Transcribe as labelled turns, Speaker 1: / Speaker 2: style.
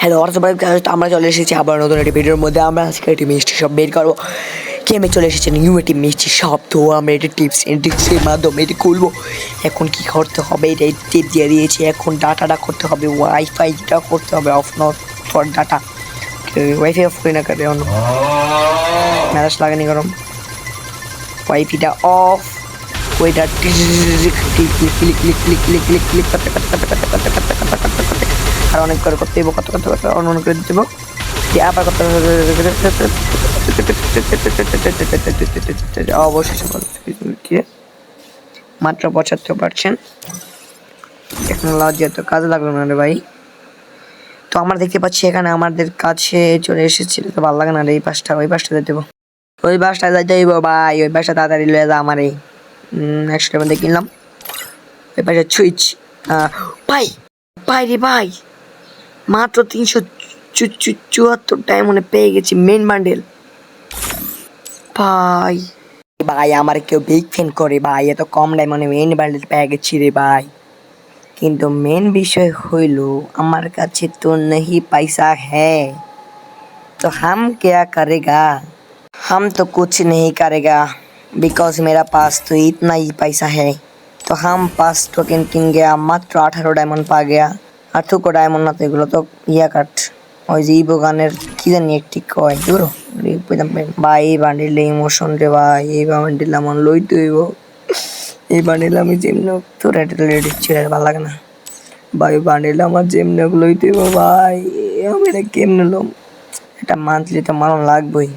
Speaker 1: Hello WhatsApp guys, তো আমরা চলে এসেছি আবার নতুন একটি ভিডিওর মধ্যে। আমরা আজকে একটি মিষ্টি শপ বের করবো। গেমে চলে এসেছে নিউ একটি মিষ্টি শপ। তো আমরা এটি টিপস এন্ড ট্রিক্সের মাধ্যমে এটি খুলবো। এখন কি করতে হবে, এটা টিপ দিয়ে দিয়েছে। এখন ডাটাটা করতে হবে, ওয়াইফাইটা করতে হবে of, not for data. Wifi of করে না করে অন্য ম্যাচ লাগেনি গরম। ওয়াইফাইটা অফ, ওইটা click click click click click click click click করতে করতে করতে করতে করতে করতে করতে করতে করতে আর অনেক করে করতে দেবো, কত কত কত অন্য করে দিতে দেবো। দিয়ে আবার করতে অবশেষে মাত্র 75%। টেকনোলজি এত কাজে লাগলো না রে ভাই। তো আমরা দেখতে পাচ্ছি এখানে আমাদের কাছে চলে এসেছে। তো ভালো লাগে না রে, এই পাশটা ওই পাশটা যেতে দেবো, ওই পাশটা যাইতে হইব ভাই। ওই পাশটা তাড়াতাড়ি লয়ে যা আমার এই নেক্সট মধ্যে কিনলাম। ওই পাশে সুইচ ভাই ভাই রে ভাই, মাত্র 374 ডায়মন্ডে পেয়ে গেছি মেন বান্ডেল ভাই। ভাই আমার কেউ বিগ ফ্যান করে ভাই, এত কম ডায়মন্ডে মেন বান্ডেল পেয়ে গেছি রে ভাই। কিন্তু মেন বিষয় হইল আমার কাছে তো नहीं पैसा है, तो हम क्या करेगा। हम तो कुछ नहीं करेगा बिकॉज मेरा पास तो इतना ही पैसा है। तो हम 5 টোকেন কিন গিয়া মাত্র 18 ডায়মন্ড পা গিয়া। আর তো ডায়মন্ড না, তো এগুলো তো ইয়া কাট, ওই যে ইবো গানের কি জানি একটি কয় দূর ভাই। এই বান্ডিল ইমোশন রে ভাই, এই বান্ডিল আমার লইতে হইব। এই বান্ডিল আমি যেমনি তো রেড ছিল, ভালো লাগে না ভাই। বান্ডিল আমার যেমনি লইতে হইব ভাই। আমি এটা কেমনে লম, এটা মান্থলি তো মারণ লাগবেই।